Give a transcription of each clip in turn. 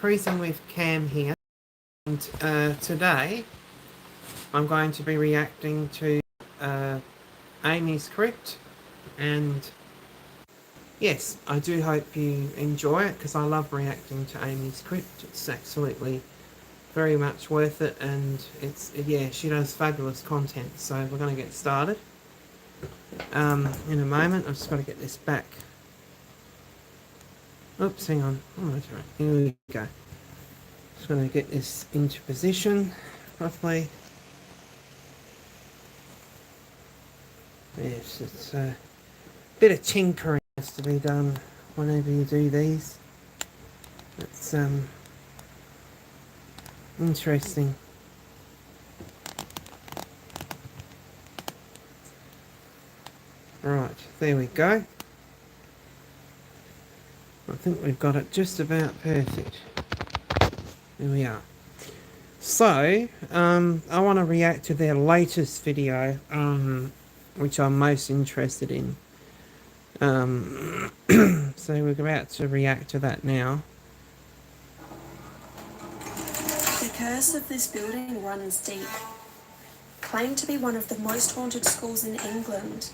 cruising with Cam here, and today I'm going to be reacting to Amy's Crypt, and yes, I do hope you enjoy it because I love reacting to Amy's Crypt. It's absolutely very much worth it, and yeah, she does fabulous content. So we're going to get started in a moment. I've just got to get this back. Oops, hang on. Oh, that's right. Here we go. Just going to get this into position properly. Yes, it's a bit of tinkering has to be done whenever you do these. It's interesting. Right, there we go. I think we've got it just about perfect. There we are. So, I want to react to their latest video, which I'm most interested in. So we're about to react to that now. The curse of this building runs deep. Claimed to be one of the most haunted schools in England,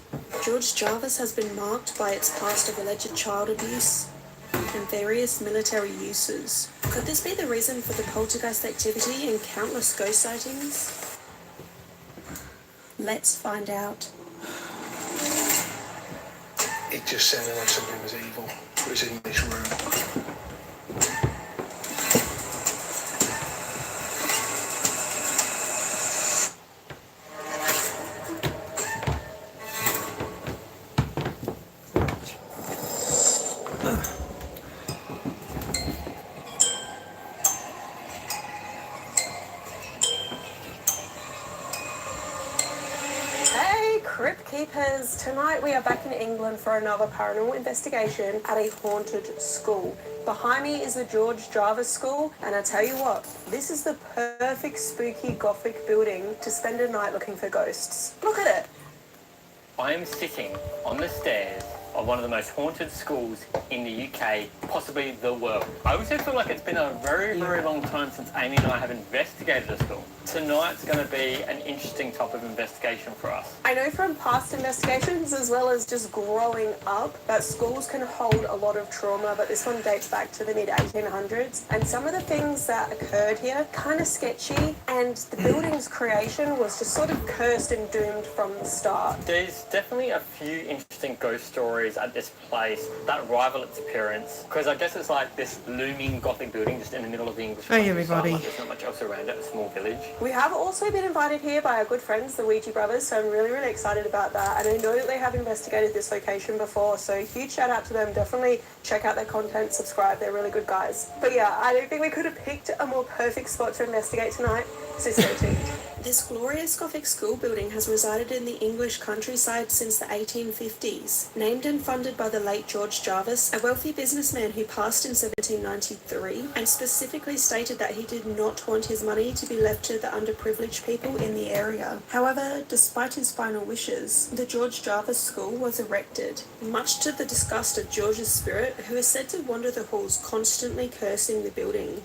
George Jarvis has been marked by its past of alleged child abuse and various military uses. Could this be the reason for the poltergeist activity and countless ghost sightings? Let's find out. It just sounded like something was evil was in this room. Crypt Keepers, tonight we are back in England for another paranormal investigation at a haunted school. Behind me is the George Jarvis School, and I tell you what, this is the perfect spooky gothic building to spend a night looking for ghosts. Look at it. I am sitting on the stairs of one of the most haunted schools in the UK, possibly the world. I also feel like it's been a very, very long time since Amy and I have investigated a school. Tonight's going to be an interesting type of investigation for us. I know from past investigations, as well as just growing up, that schools can hold a lot of trauma, but this one dates back to the mid-1800s. And some of the things that occurred here, kind of sketchy, and the building's creation was just sort of cursed and doomed from the start. There's definitely a few interesting ghost stories at this place that rival its appearance, because I guess it's like this looming gothic building just in the middle of the English Hey everybody. Like there's not much else around it, a small village. We have also been invited here by our good friends, the Ouija brothers, so I'm really, really excited about that. And I know that they have investigated this location before, so huge shout out to them. Definitely check out their content, subscribe, they're really good guys. But yeah, I don't think we could have picked a more perfect spot to investigate tonight, so stay tuned. This glorious Gothic school building has resided in the English countryside since the 1850s. Named and funded by the late George Jarvis, a wealthy businessman who passed in 1793, and specifically stated that he did not want his money to be left to the underprivileged people in the area. However, despite his final wishes, the George Jarvis School was erected, much to the disgust of George's spirit, who is said to wander the halls constantly cursing the building.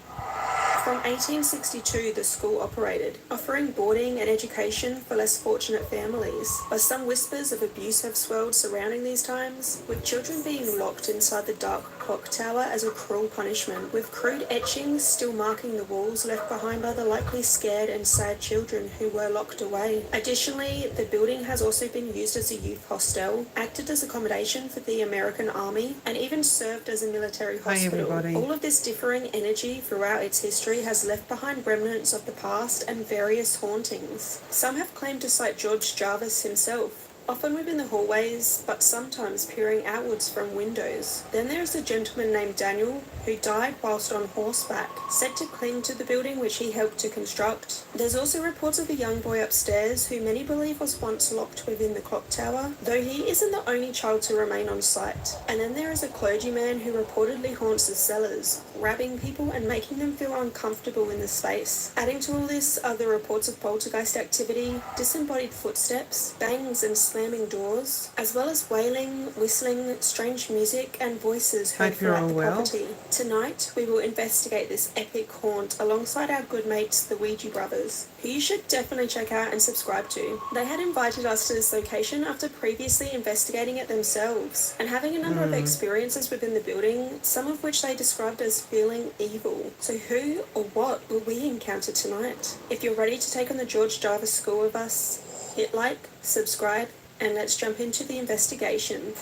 From 1862, the school operated, offering boarding and education for less fortunate families. But some whispers of abuse have swirled surrounding these times, with children being locked inside the dark clock tower as a cruel punishment, with crude etchings still marking the walls left behind by the likely scared and sad children who were locked away. Additionally, the building has also been used as a youth hostel, acted as accommodation for the American Army, and even served as a military hospital. All of this differing energy throughout its history has left behind remnants of the past and various hauntings. Some have claimed to cite George Jarvis himself, often within the hallways, but sometimes peering outwards from windows. Then there is a gentleman named Daniel, who died whilst on horseback, said to cling to the building which he helped to construct. There's also reports of a young boy upstairs who many believe was once locked within the clock tower, though he isn't the only child to remain on site. And then there is a clergyman who reportedly haunts the cellars, grabbing people and making them feel uncomfortable in the space. Adding to all this are the reports of poltergeist activity, disembodied footsteps, bangs and slamming doors, as well as wailing, whistling, strange music and voices heard Hope you're throughout all the well. property. Tonight, we will investigate this epic haunt alongside our good mates, the Ouija brothers, who you should definitely check out and subscribe to. They had invited us to this location after previously investigating it themselves and having a number of experiences within the building, some of which they described as feeling evil. So who or what will we encounter tonight? If you're ready to take on the George Jarvis School with us, hit like, subscribe, and let's jump into the investigation.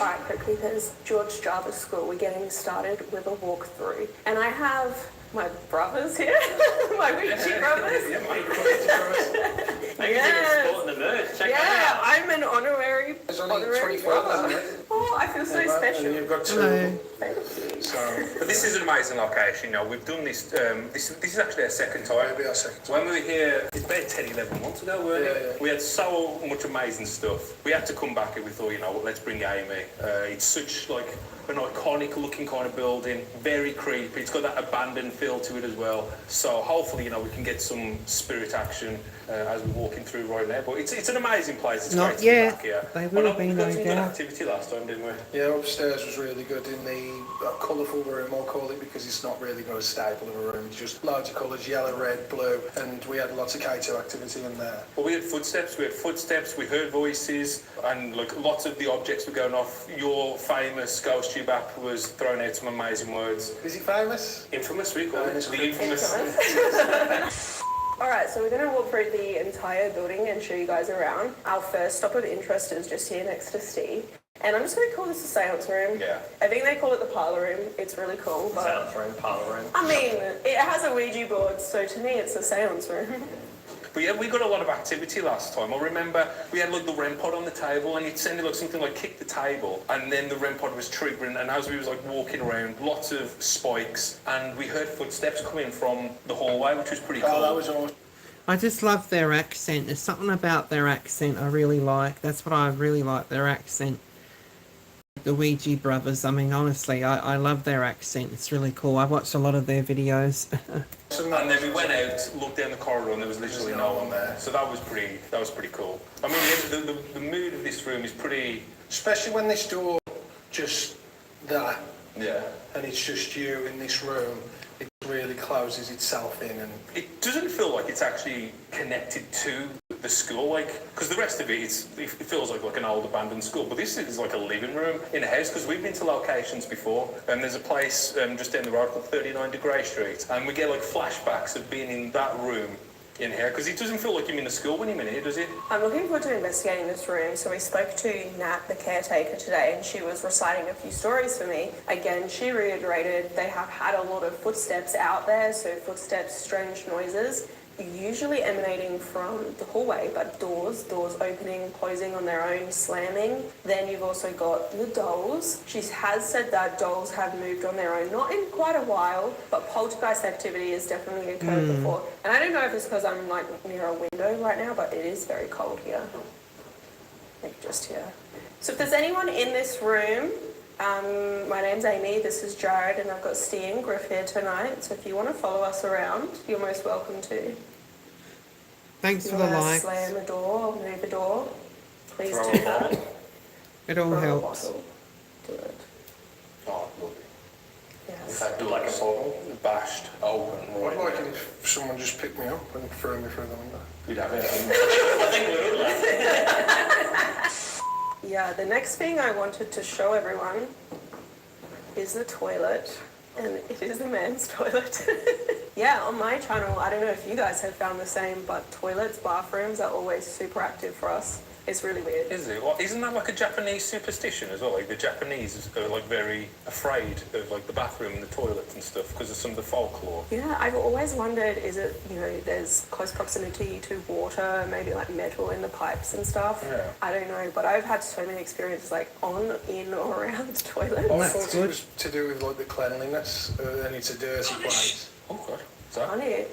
Alright, Crypt Keepers, George Jarvis School. We're getting started with a walkthrough. And I have my brothers here, my Ouija brothers. Yeah, my brothers. Maybe they're sporting the merch. Check that Yeah, out. I'm an honorary There's only brother. 24, isn't it? Oh, I feel so And special. you've got 2. Hello. Thank you. So, But this is an amazing location. You know, we've done this. This is actually our second time. it'll be our second So when we were here, it's about 10, 11 months ago, weren't it? Yeah, yeah. We had so much amazing stuff. We had to come back and we thought, you know what, let's bring Amy. It's such like an iconic looking kind of building, very creepy. It's got that abandoned feel to it as well. So hopefully, you know, we can get some spirit action as we're walking through right now. But it's an amazing place. It's Not great to yet. be back here. They will I know be, we got no some good doubt. activity last time, didn't we? yeah, upstairs was really good in the colourful room, I'll call it, because it's not really got a staple of a room. It's just loads of colours, yellow, red, blue, and we had lots of K2 activity in there. Well, we had footsteps, we heard voices, and like lots of the objects were going off. Your famous ghost tube app was throwing out some amazing words. Is he famous? Infamous, we call it. Famous. The infamous. Alright, so we're going to walk through the entire building and show you guys around. Our first stop of interest is just here next to Steve. And I'm just going to call this a seance room. Yeah. I think they call it the parlour room. It's really cool. But Sounds room, parlour room. I mean, it has a Ouija board, so to me it's a seance room. But yeah, we got a lot of activity last time. I remember we had like the REM pod on the table, and it sounded like something like kick the table, and then the REM pod was triggering, and as we was like walking around, lots of spikes, and we heard footsteps coming from the hallway, which was pretty cool. Oh, that was awesome. I just love their accent. There's something about their accent I really like. That's what I really like, their accent. The Ouija brothers, I mean, honestly, I love their accent. It's really cool. I watched a lot of their videos. And then we went out, looked down the corridor, and there was literally no one there. So that was pretty cool. I mean, the mood of this room is pretty. Especially when this door just that, Yeah. and it's just you in this room, it really closes itself in, and It doesn't feel like it's actually connected to the school, like, because the rest of it feels like an old abandoned school, but this is like a living room in a house, because we've been to locations before, and there's a place just down the road called 39 Degree Street, and we get like flashbacks of being in that room in here, because it doesn't feel like you're in a school when you're in here, does it? I'm looking forward to investigating this room. So we spoke to Nat, the caretaker, today, and she was reciting a few stories for me. Again, she reiterated they have had a lot of footsteps out there, so footsteps, strange noises, usually emanating from the hallway, but doors opening, closing on their own, slamming. Then you've also got the dolls. She has said that dolls have moved on their own, not in quite a while, but poltergeist activity has definitely occurred before. And I don't know if it's because I'm like near a window right now, but it is very cold here. Like just here. So if there's anyone in this room, my name's Amy, this is Jared, and I've got Steve and Griff here tonight. So if you want to follow us around, you're most welcome to. Thanks You for the want to likes. slam a door or move a door, please Throw do a that. bottle. It all Throw a helps. bottle. Do it. Oh, look. Yes. That like a bottle, bashed, open, I'd right like there. it if someone just picked me up and threw me through the window. You'd have it. I think we would like. Yeah, the next thing I wanted to show everyone is the toilet, and it is a man's toilet. Yeah, on my channel, I don't know if you guys have found the same, but toilets, bathrooms are always super active for us. It's really weird. Is it? Well, isn't that like a Japanese superstition as well? Like the Japanese are like very afraid of like the bathroom and the toilet and stuff because of some of the folklore. Yeah, I've always wondered, is it, you know, there's close proximity to water, maybe like metal in the pipes and stuff? Yeah. I don't know, but I've had so many experiences like on, in or around the toilet. I That's thought good. it was to do with like the cleanliness, and it's a dirty place. Oh God. So Funny.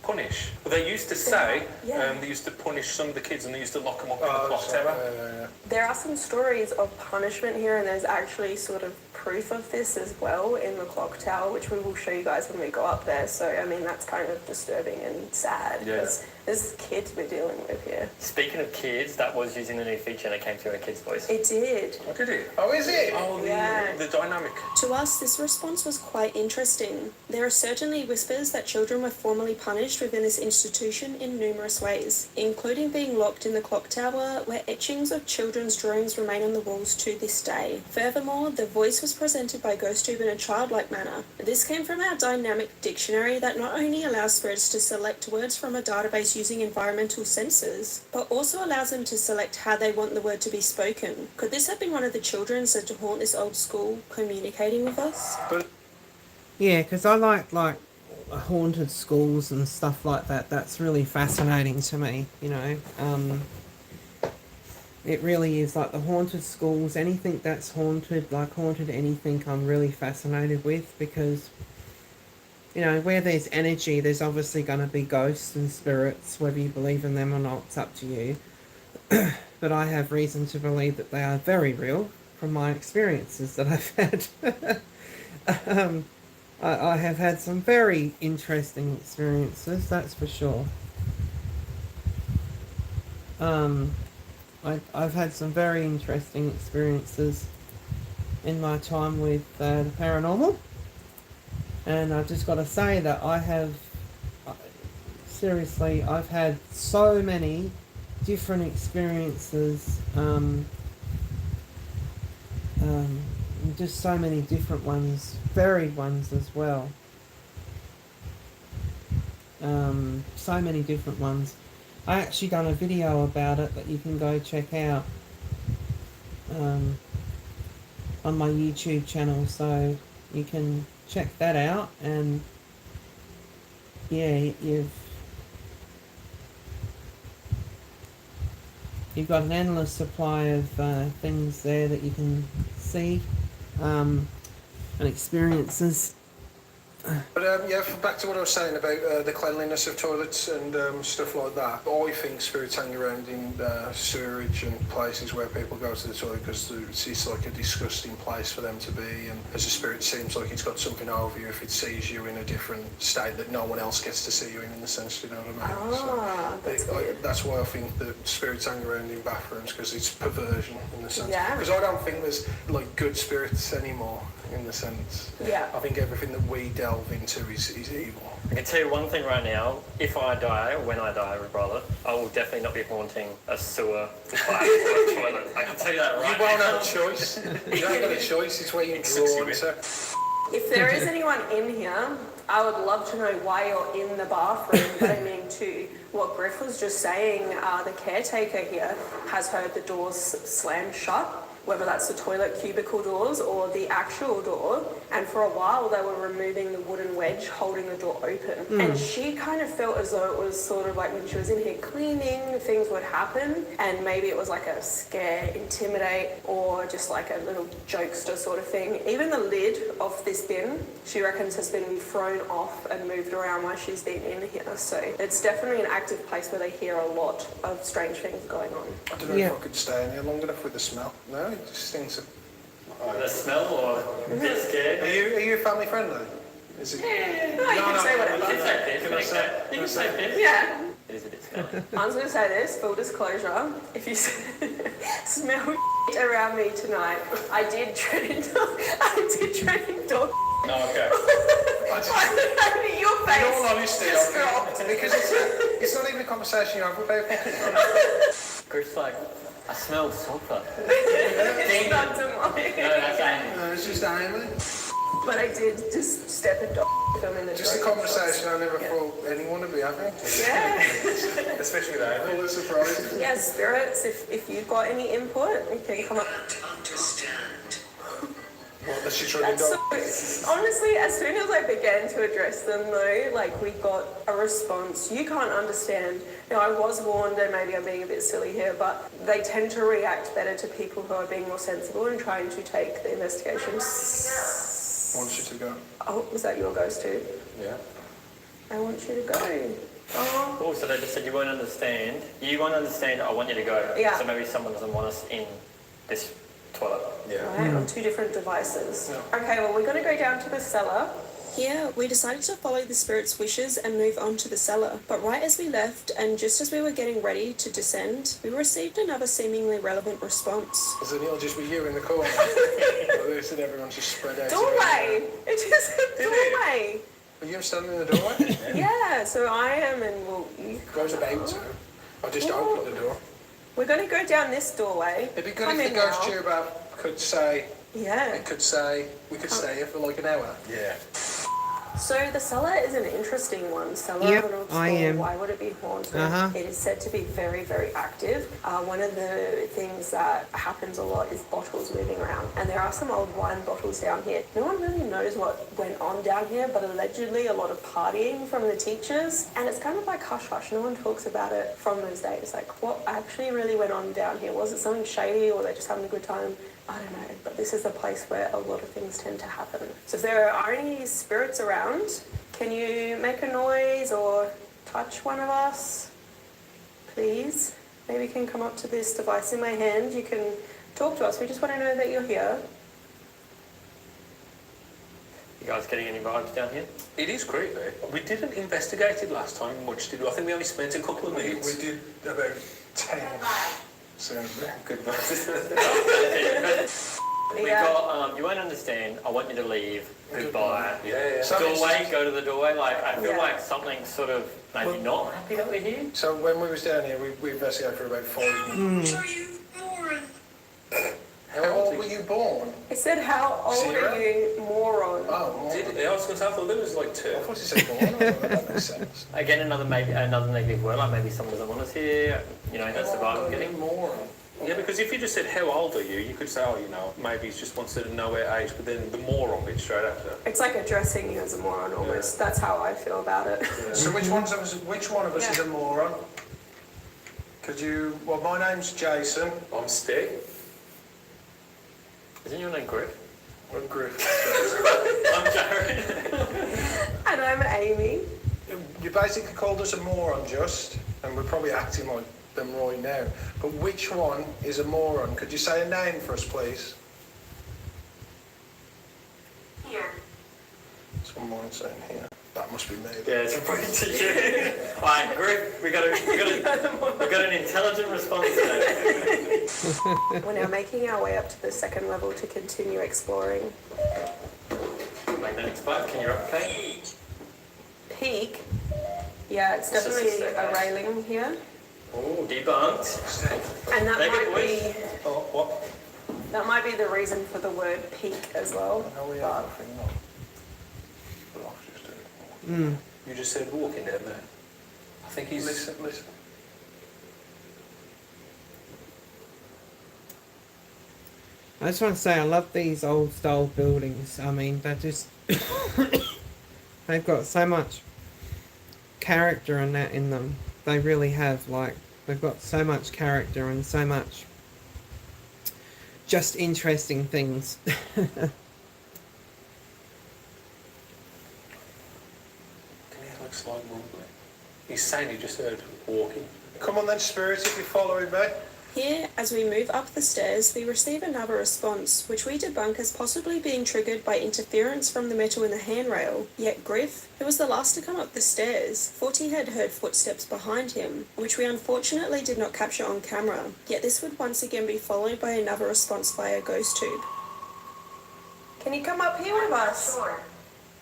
punish. Well, they used to say Yeah. they used to punish some of the kids and they used to lock them up in the Oh, clock so, tower. yeah. There are some stories of punishment here, and there's actually sort of proof of this as well in the clock tower, which we will show you guys when we go up there. So, I mean, that's kind of disturbing and sad. Yeah. There's kids we're dealing with here. Speaking of kids, that was using the new feature and it came through a kid's voice. It did. Oh, did it? Oh, is it? Oh, Yeah. the dynamic. To us, this response was quite interesting. There are certainly whispers that children were formerly punished within this institution in numerous ways, including being locked in the clock tower, where etchings of children's drawings remain on the walls to this day. Furthermore, the voice was presented by GhostTube in a childlike manner. This came from our dynamic dictionary that not only allows spirits to select words from a database using environmental sensors, but also allows them to select how they want the word to be spoken. Could this have been one of the children said to haunt this old school communicating with us? Yeah, because I like haunted schools and stuff like that. That's really fascinating to me, you know. It really is, like the haunted schools, anything that's haunted, like haunted anything, I'm really fascinated with, because, you know, where there's energy, there's obviously going to be ghosts and spirits, whether you believe in them or not, it's up to you. But I have reason to believe that they are very real from my experiences that I've had. I have had some very interesting experiences, that's for sure. I've had some very interesting experiences in my time with the paranormal. And I've just got to say that seriously, I've had so many different experiences, just so many different ones, varied ones as well. So many different ones. I actually done a video about it that you can go check out on my YouTube channel, so you can check that out. And yeah, you've got an endless supply of things there that you can see and experiences. But yeah, back to what I was saying about the cleanliness of toilets and stuff like that. I think spirits hang around in sewerage and places where people go to the toilet because it's like a disgusting place for them to be. And as a spirit, seems like it's got something over you if it sees you in a different state that no one else gets to see you in the sense, you know what I mean? That's why I think that spirits hang around in bathrooms, because it's perversion in the sense. Yeah. Because I don't think there's like good spirits anymore in the sense. Yeah. I think everything that we delve into is evil. I can tell you one thing right now, if I die, or when I die rather, I will definitely not be haunting a sewer pipe or a toilet. I can tell you that right now. You won't have a choice. You ain't got a choice, it's where you draw into. If there is anyone in here, I would love to know why you're in the bathroom. But I mean, to what Griff was just saying, the caretaker here has heard the doors slam shut, whether that's the toilet cubicle doors or the actual door. And for a while they were removing the wooden wedge holding the door open. And she kind of felt as though it was sort of like when she was in here cleaning, things would happen. And maybe it was like a scare, intimidate, or just like a little jokester sort of thing. Even the lid of this bin, she reckons has been thrown off and moved around while she's been in here. So it's definitely an active place where they hear a lot of strange things going on. I don't know if I could stay in here long enough with the smell. No, it just stinks of... The smell or a bit scared? Are you family friendly? Is it? No, you can say whatever. You can say piss. You can say piss. Yeah. It is a bit scary. I was going to say this, full disclosure, if you smell around me tonight, I did training dog. No, okay. Your face In all honesty, just dropped. because it's not even a conversation you have with people. Griff's like, I smell sulphur. It's not demonic. No, that's Amy. No, it's just Amy. But I did just step and dog them in the Just a drug conversation I never Yeah. thought anyone would be having. Yeah. Especially with Amy. Full of surprises. Yeah, spirits, if you've got any input, you can come up. What, that she's running That's dog? so, honestly, as soon as I began to address them though, like we got a response. You can't understand. You know, I was warned, and maybe I'm being a bit silly here, but they tend to react better to people who are being more sensible and trying to take the investigation. Wants you to go. Oh, was that your ghost too? Yeah. I want you to go. Oh. Oh, so they just said you won't understand. You won't understand, I want you to go. Yeah. So maybe someone doesn't want us in this toilet. Yeah. Right, on 2 different devices. Yeah. Okay, well, we're going to go down to the cellar. Here, we decided to follow the spirit's wishes and move on to the cellar. But right as we left, and just as we were getting ready to descend, we received another seemingly relevant response. So then it'll just be you in the corner. This and everyone's just spread out. Doorway! It just said doorway! Are you standing in the doorway? Yeah, so I am, and well, you Goes about to. I just opened the door. We're going to go down this doorway. It'd be good Come if in the ghost now. tuber could say, Yeah. we could stay here for like an hour. Yeah. So the cellar is an interesting one. Cellar Yep, of an old I store. am. Why would it be haunted? Uh-huh. It is said to be very, very active. One of the things that happens a lot is bottles moving around. And there are some old wine bottles down here. No one really knows what went on down here, but allegedly a lot of partying from the teachers. And it's kind of like hush-hush. No one talks about it from those days. Like, what actually really went on down here? Was it something shady, or were they just having a good time? I don't know, but this is a place where a lot of things tend to happen. So if there are any spirits around, can you make a noise or touch one of us? Please. Maybe you can come up to this device in my hand. You can talk to us. We just want to know that you're here. You guys getting any vibes down here? It is creepy. We didn't investigate it last time much, did we? I think we only spent a couple of minutes. We did about 10. So, Good. We got, you won't understand, I want you to leave, goodbye. Yeah. So- Doorway, go to the doorway, like, I feel Yeah. like something's sort of maybe not happy that we're here. so when we was down here, we investigated for about 5 minutes. How old were you born? It said, how old Zero? are you, moron? Oh, Yeah, I was going to say, I thought it was like I 2. thought you said born. That makes sense. Again, another negative word, like maybe someone doesn't want us here, you know, that's the vibe I'm getting. More. Yeah, because if you just said, how old are you? You could say, oh, you know, maybe he just wants to know our age, but then the moron bit straight after. It's like addressing you as a moron almost. That's how I feel about it. So which one of us is a moron? Could you? Well, my name's Jason. I'm Stig. Isn't your name Griff? I'm Griff. I'm Jared. And I'm Amy. You basically called us a moron, just, and we're probably acting like them right now. But which one is a moron? Could you say a name for us, please? Here. Someone saying here. That must be me. Yeah, it's reporting to you. Alright, Griff, we got an intelligent response today. We're now making our way up to the second level to continue exploring. Magnetic spike, can you replicate? Peak. Yeah, it's It's just a definitely a staircase. railing here. Oh, debunked. And that Make it might voice. be Oh, what? that might be the reason for the word peak as well. I know we have nothing, no. But I'll just do it. You just said walking down there. I think he's... Listen. I just want to say I love these old style buildings. I mean, they're just they've got so much character in them. They really have. Like, they've got so much character and so much just interesting things. Can he have like slight movement? He's saying he just heard walking. Come on then, spirit, if you're following me. Here, as we move up the stairs, we receive another response, which we debunk as possibly being triggered by interference from the metal in the handrail. Yet Griff, who was the last to come up the stairs, thought he had heard footsteps behind him, which we unfortunately did not capture on camera. Yet this would once again be followed by another response via ghost tube. Can you come up here with us?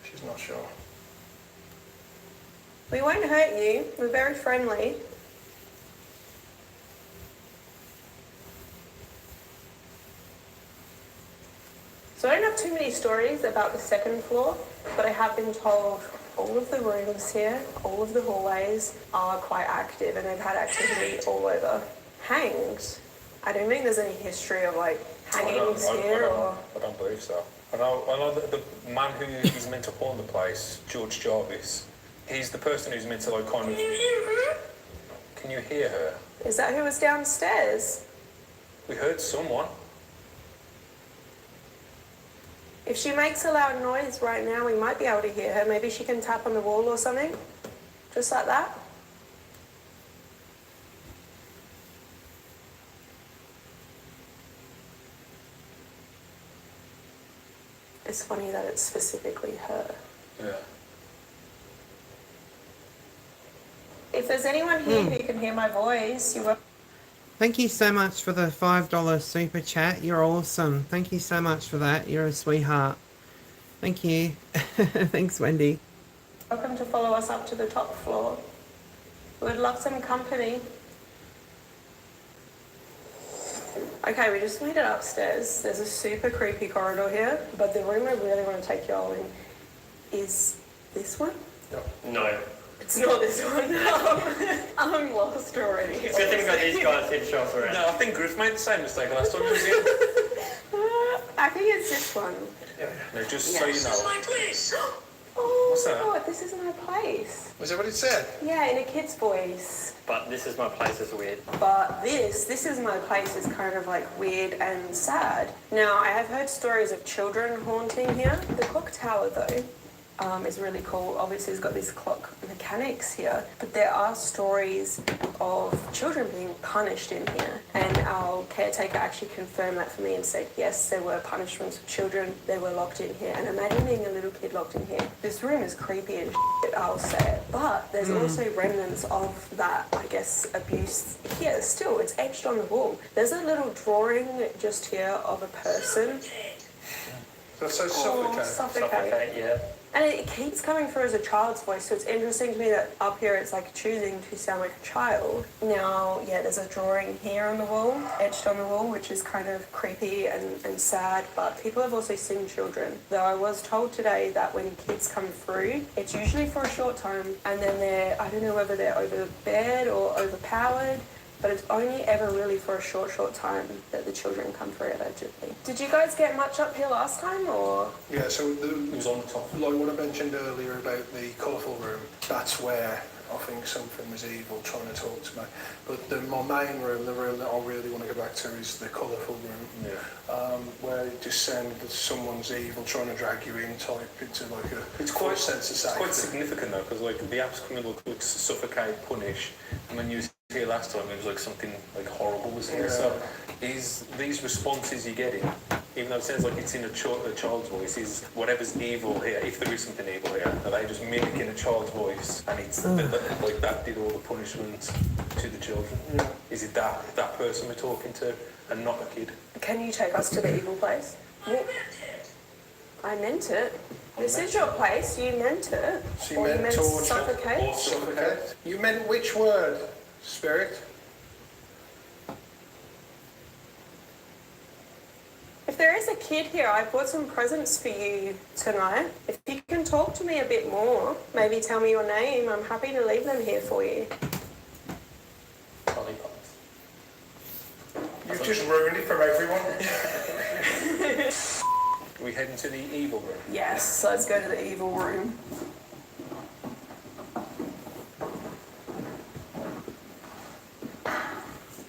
She's not sure. We won't hurt you. We're very friendly. So I don't have too many stories about the second floor, but I have been told all of the rooms here, all of the hallways are quite active and they've had activity all over. Hanged? I don't think there's any history of like hangings here or... I don't believe so. I know that the man who is meant to haunt the place, George Jarvis, he's the person who's meant to like kind of... Can you hear her? Is that who was downstairs? We heard someone. If she makes a loud noise right now, we might be able to hear her. Maybe she can tap on the wall or something. Just like that. It's funny that it's specifically her. Yeah. If there's anyone here who can hear my voice, you are... Thank you so much for the $5 super chat. You're awesome. Thank you so much for that. You're a sweetheart. Thank you. Thanks, Wendy. welcome to follow us up to the top floor. We'd love some company. Okay, we just made it upstairs. There's a super creepy corridor here, but the room I really want to take you all in is this one? No. It's not this one. I'm lost already. It's a good thing we got these guys head shop around. No, I think Griff made the same mistake last time he was here. I think it's this one. No, just so you know. My place. Oh, What's that? God, this is my place. Was that what it said? Yeah, in a kid's voice. But this is my place is weird. But this is my place is kind of like weird and sad. Now, I have heard stories of children haunting here. The clock tower, though, is really cool. Obviously, it's got these clock mechanics here, but there are stories of children being punished in here. And our caretaker actually confirmed that for me and said, yes, there were punishments of children. They were locked in here. And imagine being a little kid locked in here. This room is creepy and shit, I'll say it. But there's also remnants of that, I guess, abuse here. Still, it's etched on the wall. There's a little drawing just here of a person. That's so Oh, Suffocate, yeah. And it keeps coming through as a child's voice, so it's interesting to me that up here it's like choosing to sound like a child. Now, yeah, there's a drawing here on the wall, etched on the wall, which is kind of creepy and sad, but people have also seen children. Though I was told today that when kids come through, it's usually for a short time, and then I don't know whether they're over the bed or overpowered, but it's only ever really for a short time that the children come through allegedly. Did you guys get much up here last time, or? Yeah, so It was on the top. like what I mentioned earlier about the colourful room, that's where I think something was evil trying to talk to me. But my main room, the room that I really want to go back to, is the colourful room, where it just sounded that someone's evil trying to drag you in, type into like a It's quite sense of It's safety. quite significant though, because like the apps come in like suffocate, punish, and when you was here last time, it was like something like horrible was here. Yeah. So, is these responses you're getting, even though it sounds like it's in a child's voice, is whatever's evil here, if there is something evil here, are they just mimicking a child's voice, and it's like that did all the punishment to the children? Yeah. Is it that person we're talking to, and not a kid? Can you take us to the evil place? Well, I meant it. This is your place, you meant it. So Or you you meant meant torture suffocate? or suffocate? You meant which word, Spirit? If there is a kid here, I brought some presents for you tonight. If you can talk to me a bit more, maybe tell me your name, I'm happy to leave them here for you. Lollipops. You've just ruined it for everyone. Are we heading to the evil room? Yes, let's go to the evil room.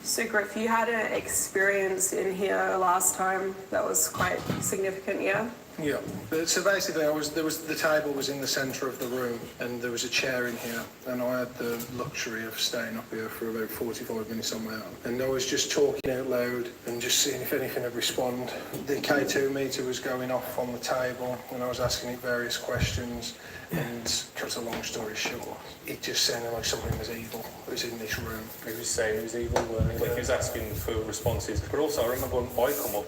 So Griff, you had an experience in here last time that was quite significant, yeah? Yeah. So basically, the table was in the centre of the room, and there was a chair in here, and I had the luxury of staying up here for about 45 minutes on my own. And I was just talking out loud and just seeing if anything would respond. The K2 meter was going off on the table, and I was asking it various questions. And cut a long story short, it just sounded like something was evil. It was in this room. He was saying he was evil, like he was asking for responses. But also, I remember when I come up,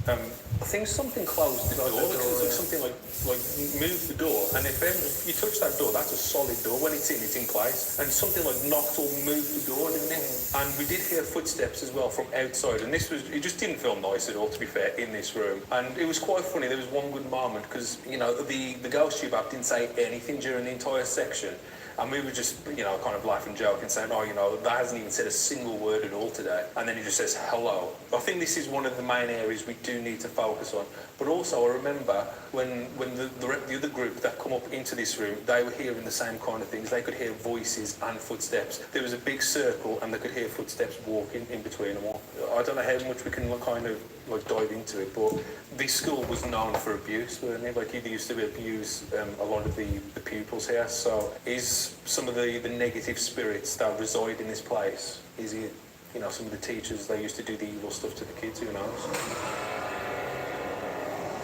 I think something closed the door. It was like something like moved the door, and if you touch that door, that's a solid door. When it's in place. And something like knocked or moved the door, didn't it? And we did hear footsteps as well from outside. And it just didn't feel nice at all, to be fair, in this room. And it was quite funny. There was one good moment because the ghost tube app didn't say anything during the entire section. And we were just, kind of laughing, joking, saying, that hasn't even said a single word at all today. And then he just says, hello. I think this is one of the main areas we do need to focus on. But also, I remember when the other group that come up into this room, they were hearing the same kind of things. They could hear voices and footsteps. There was a big circle, and they could hear footsteps walking in between them all. I don't know how much we can kind of dive into it, but this school was known for abuse, weren't it? Like, they used to abuse a lot of the pupils here. So is some of the negative spirits that reside in this place, is it, some of the teachers, they used to do the evil stuff to the kids, who knows?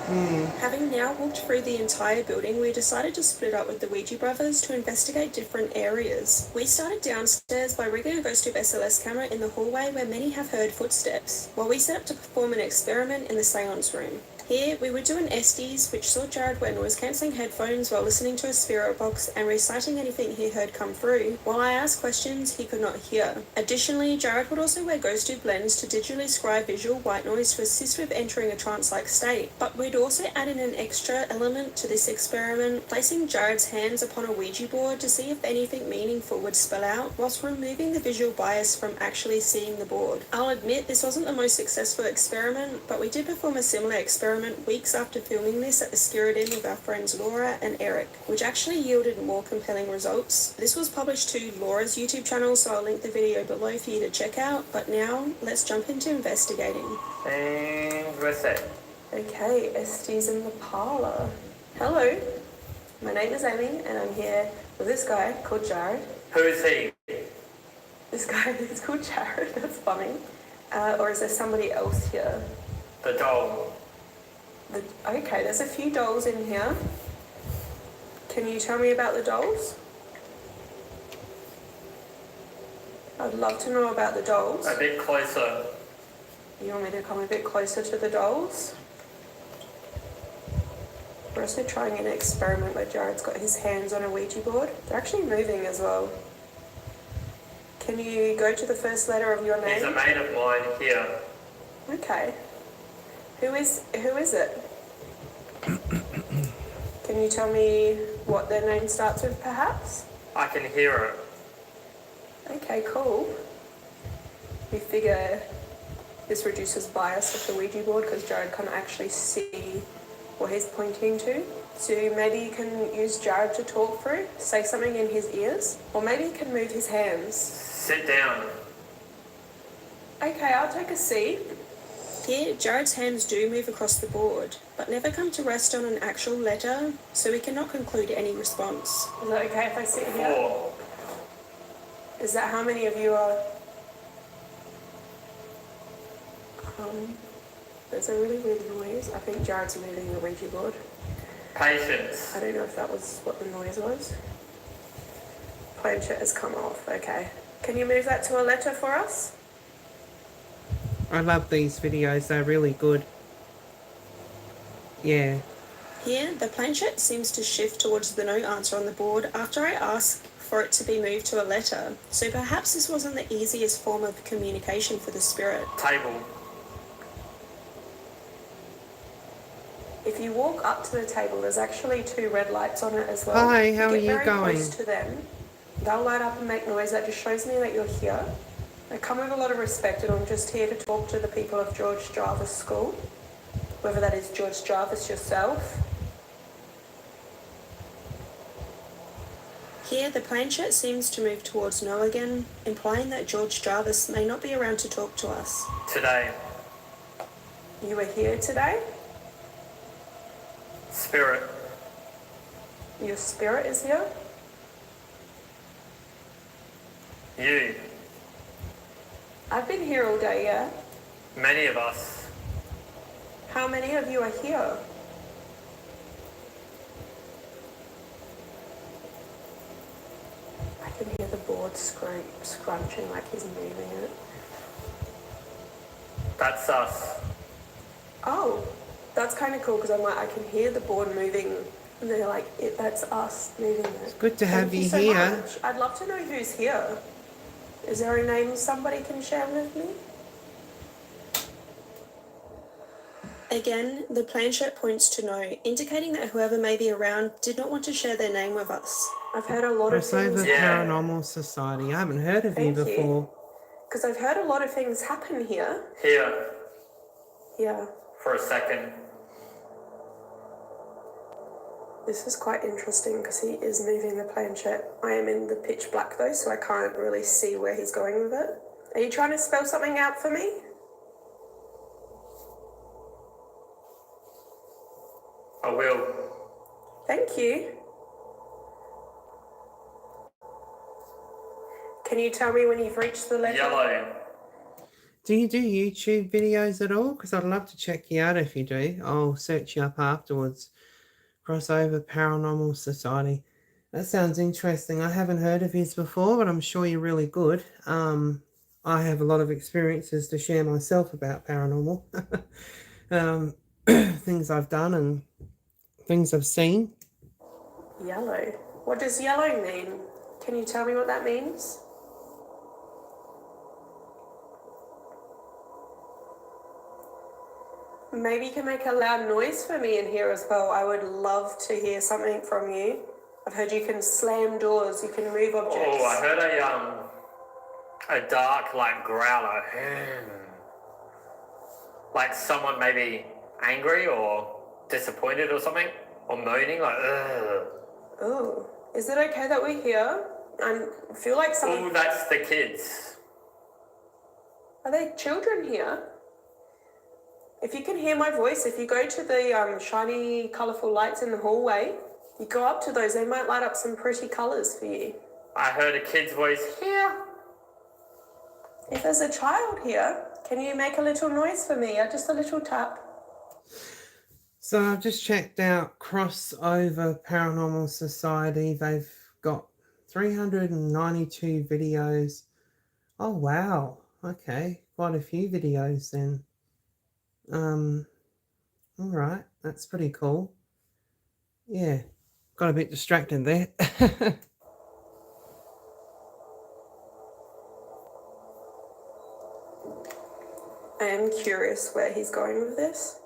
Having now walked through the entire building, we decided to split up with the Ouija brothers to investigate different areas. We started downstairs by rigging a ghost tube SLS camera in the hallway where many have heard footsteps, while we set up to perform an experiment in the seance room. Here, we would do an Estes, which saw Jared wear noise-cancelling headphones while listening to a spirit box and reciting anything he heard come through, while I asked questions he could not hear. Additionally, Jared would also wear ghost tube lens to digitally scribe visual white noise to assist with entering a trance-like state. But we'd also add in an extra element to this experiment, placing Jared's hands upon a Ouija board to see if anything meaningful would spell out, whilst removing the visual bias from actually seeing the board. I'll admit this wasn't the most successful experiment, but we did perform a similar experiment weeks after filming this at the Spirit Inn with our friends Laura and Eric, which actually yielded more compelling results. This was published to Laura's YouTube channel, so I'll link the video below for you to check out, but now let's jump into investigating. And where's that? Okay, Estes in the parlour. Hello, my name is Amy and I'm here with this guy called Jared. Who is he? This guy is called Jared, that's funny. Or is there somebody else here? The doll. Okay, there's a few dolls in here. Can you tell me about the dolls? I'd love to know about the dolls. A bit closer. You want me to come a bit closer to the dolls? We're also trying an experiment where Jared's got his hands on a Ouija board. They're actually moving as well. Can you go to the first letter of your name? He's a mate of mine here. Okay. Who is it? Can you tell me what their name starts with, perhaps? I can hear it. Okay, cool. We figure this reduces bias of the Ouija board because Jared can't actually see what he's pointing to. So maybe you can use Jared to talk through, say something in his ears, or maybe he can move his hands. Sit down. Okay, I'll take a seat. Here, Jared's hands do move across the board, but never come to rest on an actual letter, so we cannot conclude any response. Is that okay if I sit here? 4. Is that how many of you are? There's a really weird noise. I think Jared's moving the Ouija board. Patience. I don't know if that was what the noise was. Planchette has come off, okay. Can you move that to a letter for us? I love these videos, they're really good. Yeah. Here, the planchette seems to shift towards the no answer on the board after I ask for it to be moved to a letter. So perhaps this wasn't the easiest form of communication for the spirit. Table. If you walk up to the table, there's actually 2 red lights on it as well. Hi, how are you Get very going? close to them. They'll light up and make noise. That just shows me that you're here. I come with a lot of respect and I'm just here to talk to the people of George Jarvis School. Whether that is George Jarvis yourself. Here, the planchette seems to move towards no again, implying that George Jarvis may not be around to talk to us. Today. You were here today? Spirit. Your spirit is here? You. I've been here all day, yeah? Many of us. How many of you are here? I can hear the board scrunching like he's moving it. That's us. Oh, that's kind of cool because I'm like, I can hear the board moving and they're like, that's us moving it. It's good to have you so here. much. I'd love to know who's here. Is there a name somebody can share with me? Again, the planchette points to no, indicating that whoever may be around did not want to share their name with us. I've heard a lot of Crossover things. Yeah. Paranormal Society. I haven't heard of Thank you you. before. Because I've heard a lot of things happen here. Here. Yeah, For a second. this is quite interesting because he is moving the planchette. I am in the pitch black though, so I can't really see where he's going with it. Are you trying to spell something out for me? I will. Thank you. Can you tell me when you've reached the letter? Yellow. Do you do YouTube videos at all? Because I'd love to check you out if you do. I'll search you up afterwards. Crossover Paranormal Society. That sounds interesting. I haven't heard of his before, but I'm sure you're really good. I have a lot of experiences to share myself about paranormal. Things I've done and things I've seen. Yellow. What does yellow mean? Can you tell me what that means? Maybe you can make a loud noise for me in here as well. I would love to hear something from you. I've heard you can slam doors, you can move objects. Oh, I heard a dark like growler. Like someone maybe angry or disappointed or something, or moaning like ugh. Oh, is it okay that we're here? I feel like someone... Oh, that's the kids. Are there children here? If you can hear my voice, if you go to the shiny, colourful lights in the hallway, you go up to those, they might light up some pretty colours for you. I heard a kid's voice here. If there's a child here, can you make a little noise for me? Just a little tap. So I've just checked out Crossover Paranormal Society. They've got 392 videos. Oh, wow. Okay, quite a few videos then. All right, that's pretty cool. Yeah, got a bit distracted there. I am curious where he's going with this.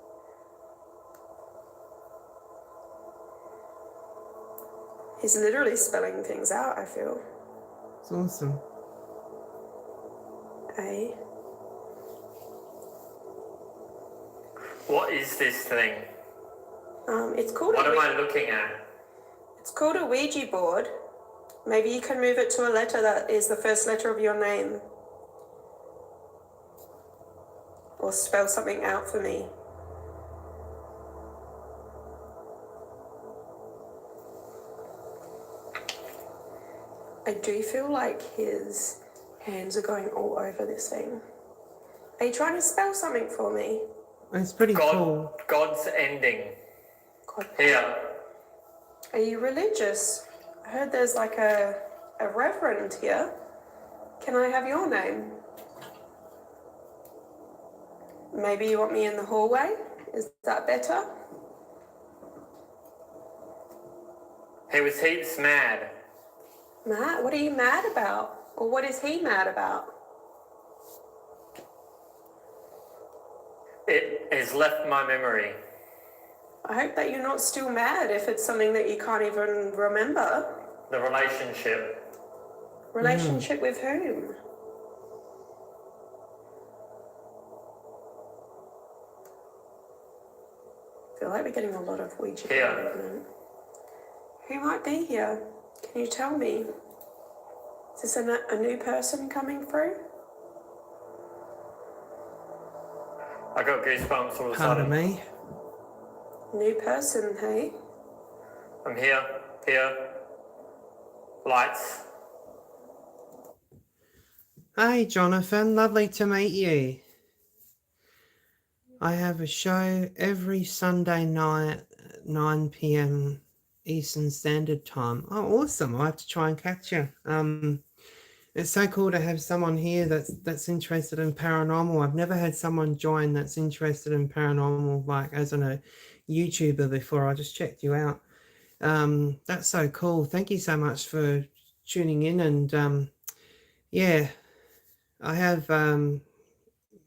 He's literally spelling things out, I feel. It's awesome. A. What is this thing? It's called What am I looking at? It's called a Ouija board. Maybe you can move it to a letter that is the first letter of your name. Or spell something out for me. I do feel like his hands are going all over this thing. Are you trying to spell something for me? It's pretty cool. God's ending. God. Here. Are you religious? I heard there's like a reverend here. Can I have your name? Maybe you want me in the hallway? Is that better? He was heaps mad. Matt, what are you mad about? Or what is he mad about? It has left my memory. I hope that you're not still mad if it's something that you can't even remember. The relationship. Relationship with whom? I feel like we're getting a lot of Ouija board Here. movement. Who might be here? Can you tell me? Is this a new person coming through? I got goosebumps all of a Pardon sudden. me. New person, hey? I'm here. Lights. Hi, Jonathan. Lovely to meet you. I have a show every Sunday night at 9 p.m. Eastern Standard Time. Oh, awesome. I'll have to try and catch you. It's so cool to have someone here that's interested in paranormal. I've never had someone join that's interested in paranormal, like as a YouTuber before. I just checked you out. That's so cool. Thank you so much for tuning in. And yeah, I have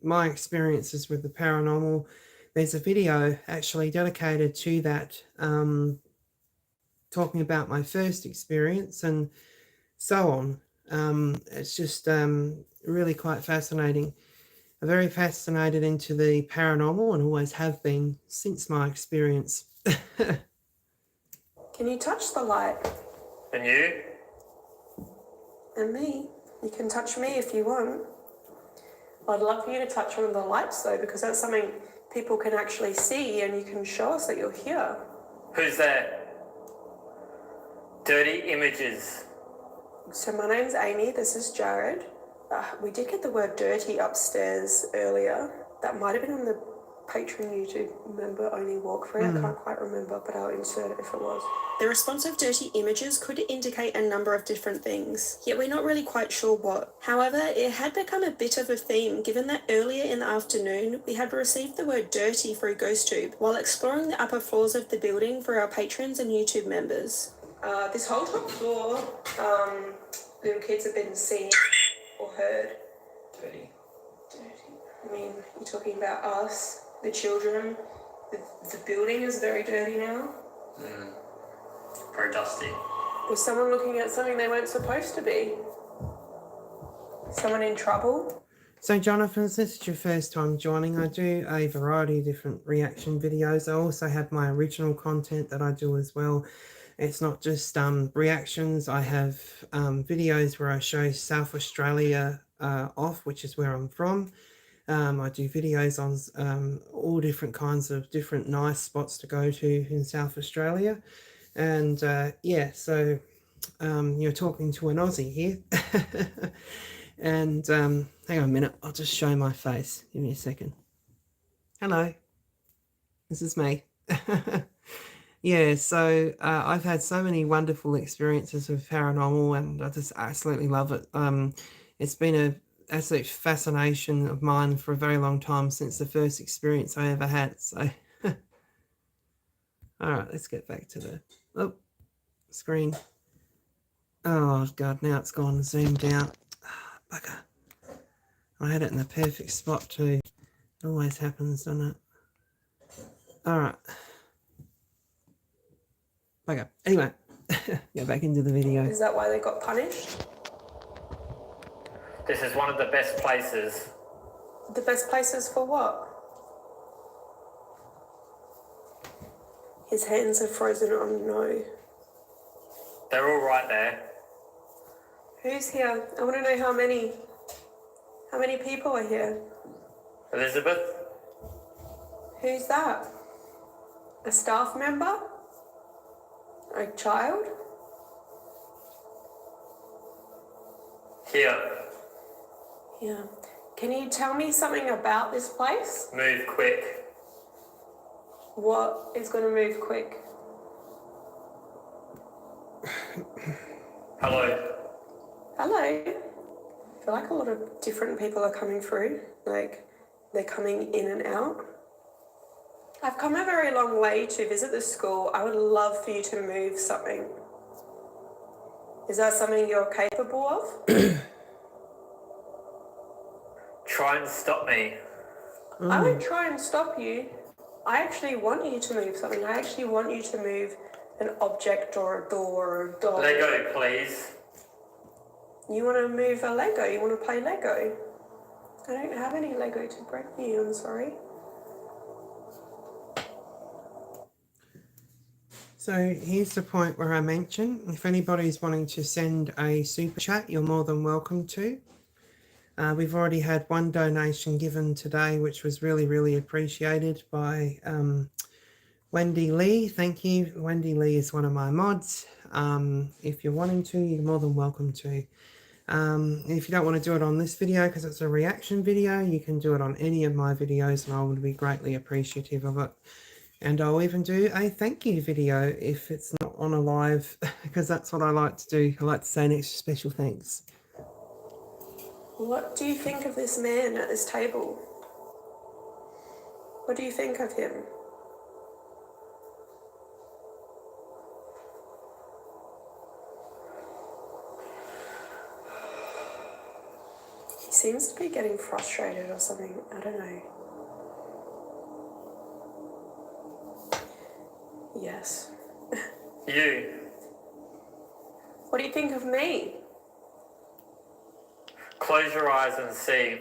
my experiences with the paranormal. There's a video actually dedicated to that, talking about my first experience and so on. It's just really quite fascinating. I'm very fascinated into the paranormal and always have been since my experience. Can you touch the light? And you? And me? You can touch me if you want. I'd love for you to touch one of the lights though, because that's something people can actually see and you can show us that you're here. Who's there? Dirty images. So my name's Amy, this is Jared. We did get the word dirty upstairs earlier. That might have been on the Patreon YouTube member only walkthrough. I can't quite remember, but I'll insert it if it was. The response of dirty images could indicate a number of different things, yet we're not really quite sure what. However, it had become a bit of a theme given that earlier in the afternoon we had received the word dirty through GhostTube while exploring the upper floors of the building for our patrons and YouTube members. This whole top floor, little kids have been seen or heard. Dirty. I mean, you're talking about us, the children. The building is very dirty now. Very dusty. Was someone looking at something they weren't supposed to be? Someone in trouble? So Jonathan, since this is your first time joining, I do a variety of different reaction videos. I also have my original content that I do as well. It's not just reactions. I have videos where I show South Australia off, which is where I'm from. I do videos on all different kinds of different nice spots to go to in South Australia. And yeah, so you're talking to an Aussie here. And hang on a minute, I'll just show my face. Give me a second. Hello, this is me. Yeah, so I've had so many wonderful experiences with paranormal, and I just absolutely love it. It's been an absolute fascination of mine for a very long time, since the first experience I ever had. So, all right, let's get back to the screen. Oh God, now it's gone zoomed out. Bugger. I had it in the perfect spot too. It always happens, doesn't it? All right. Okay. Anyway, get back into the video. Is that why they got punished? This is one of the best places. The best places for what? His hands are frozen on no. They're all right there. Who's here? I want to know how many. How many people are here? Elizabeth? Who's that? A staff member? A child? Here. Yeah. Can you tell me something about this place? Move quick. What is going to move quick? Hello. Hello. I feel like a lot of different people are coming through. Like, they're coming in and out. I've come a very long way to visit the school. I would love for you to move something. Is that something you're capable of? Try and stop me. I won't try and stop you. I actually want you to move something. I actually want you to move an object or a door or a doll. Lego, please. You want to move a Lego? You want to play Lego? I don't have any Lego to break you, I'm sorry. So here's the point where I mention, if anybody's wanting to send a super chat, you're more than welcome to. We've already had one donation given today, which was really, really appreciated by Wendy Lee. Thank you. Wendy Lee is one of my mods. If you're wanting to, you're more than welcome to. If you don't want to do it on this video because it's a reaction video, you can do it on any of my videos and I would be greatly appreciative of it. And I'll even do a thank you video if it's not on a live, because that's what I like to do. I like to say an extra special thanks. What do you think of this man at this table? What do you think of him? He seems to be getting frustrated or something. I don't know. Yes. You. What do you think of me? Close your eyes and see.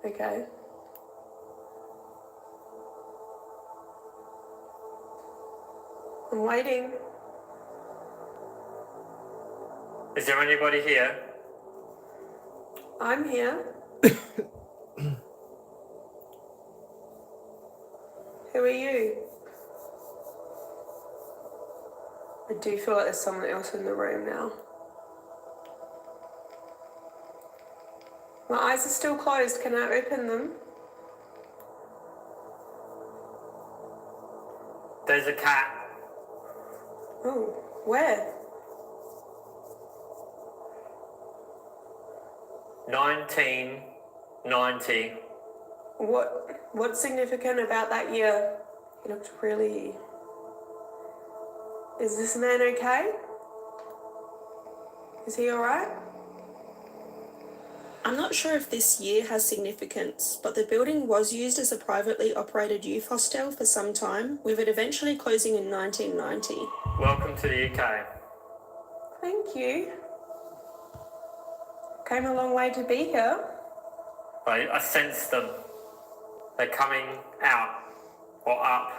Okay. I'm waiting. Is there anybody here? I'm here. Who are you? I do feel like there's someone else in the room now. My eyes are still closed. Can I open them? There's a cat. Oh, where? 1990. What's significant about that year? He looked really... Is this man okay? Is he alright? I'm not sure if this year has significance, but the building was used as a privately operated youth hostel for some time, with it eventually closing in 1990. Welcome to the UK. Thank you. Came a long way to be here. I sense them. They're coming out or up.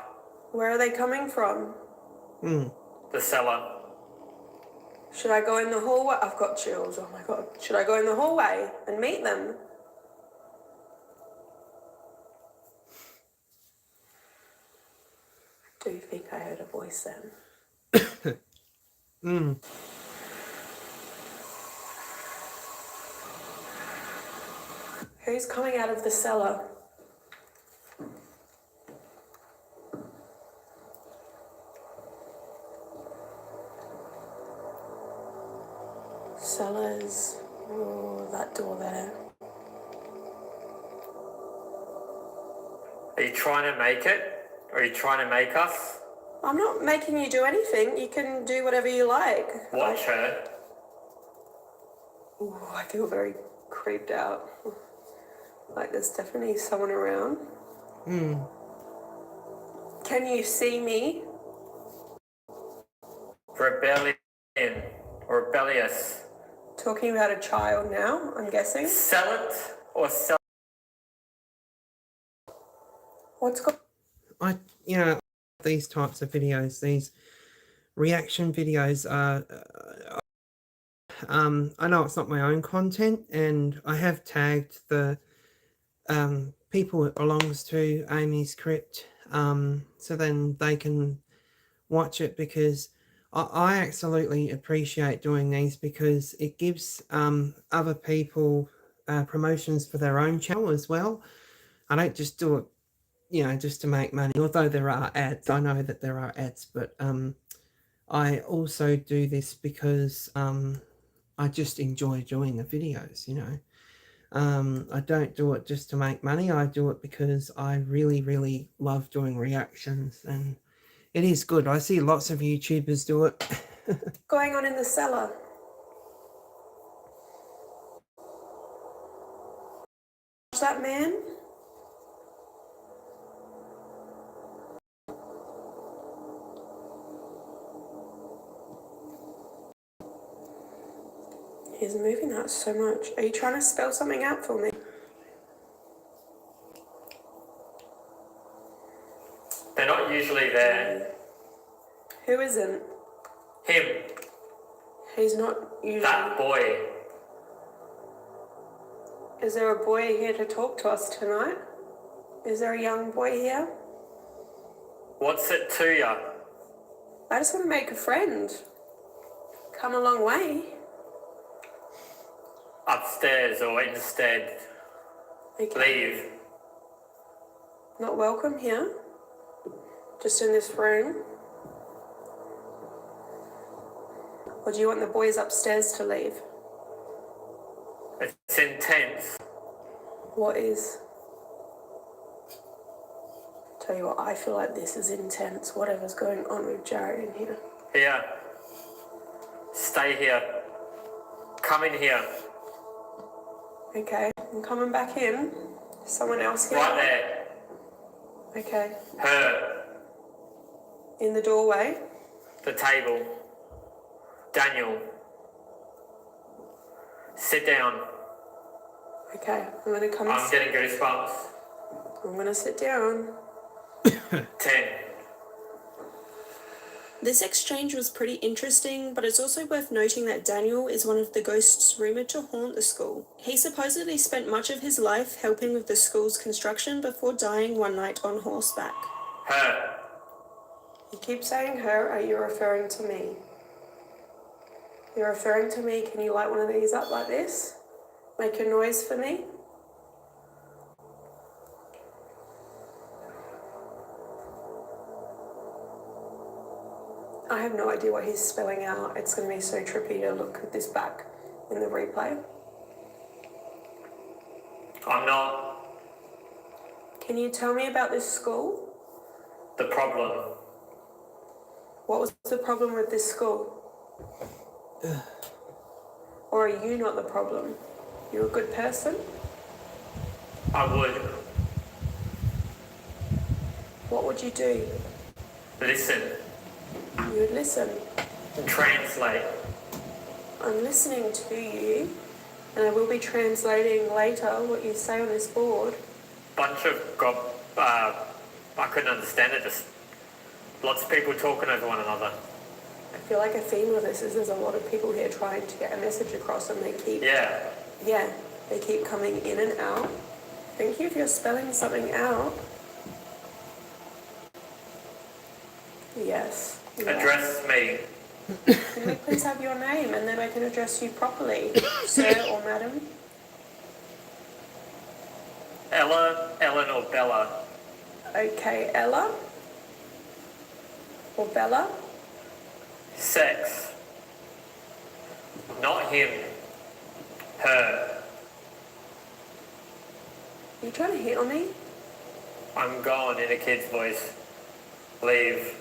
Where are they coming from? The cellar. Should I go in the hallway? I've got chills, oh my god. Should I go in the hallway and meet them? I do think I heard a voice then. Who's coming out of the cellar? Cellars. Oh, that door there. Are you trying to make it? Or are you trying to make us? I'm not making you do anything. You can do whatever you like. Watch her. Ooh, I feel very creeped out. Like there's definitely someone around. Can you see me? Rebellion. Rebellious. Talking about a child now, I'm guessing. Sell it or sell. What's going these types of videos, these reaction videos are I know it's not my own content, and I have tagged the people it belongs to, Amy's Crypt, so then they can watch it, because I absolutely appreciate doing these, because it gives other people promotions for their own channel as well. I don't just do it, just to make money, although there are ads. I know that there are ads, but I also do this because I just enjoy doing the videos, I don't do it just to make money. I do it because I really, really love doing reactions, and it is good. I see lots of YouTubers do it. going on in the cellar? Is that man? He's moving that so much. Are you trying to spell something out for me? They're not usually there. Who isn't? Him. He's not usually... That boy. Is there a boy here to talk to us tonight? Is there a young boy here? What's it to ya? I just want to make a friend. Come a long way. Upstairs or instead. Okay. Leave. Not welcome here. Just in this room. Or do you want the boys upstairs to leave? It's intense. What is? Tell you what, I feel like this is intense. Whatever's going on with Jared in here. Here. Stay here. Come in here. Okay, I'm coming back in. Someone else here? Right there. Okay. Her. In the doorway? The table. Daniel. Sit down. Okay, I'm gonna come I'm getting goosebumps. I'm gonna sit down. 10. This exchange was pretty interesting, but it's also worth noting that Daniel is one of the ghosts rumoured to haunt the school. He supposedly spent much of his life helping with the school's construction before dying one night on horseback. Her. You keep saying her, are you referring to me? You're referring to me, can you light one of these up like this? Make a noise for me. I have no idea what he's spelling out. It's going to be so trippy to look at this back in the replay. I'm not Can you tell me about this school? the problem. What was the problem with this school? Or are you not the problem? You're a good person? I would What would you do? listen, You would listen. translate. I'm listening to you, and I will be translating later what you say on this board. Bunch of I couldn't understand it. Just lots of people talking over one another. I feel like a theme of this is there's a lot of people here trying to get a message across, and they keep they keep coming in and out. Thank you if you're spelling something out. Yes. Address me. Can we please have your name, and then I can address you properly, sir or madam? Ella, Ellen, or Bella. Okay, Ella or Bella? Sex. Not him. Her. Are you trying to hit on me? I'm gone in a kid's voice. Leave.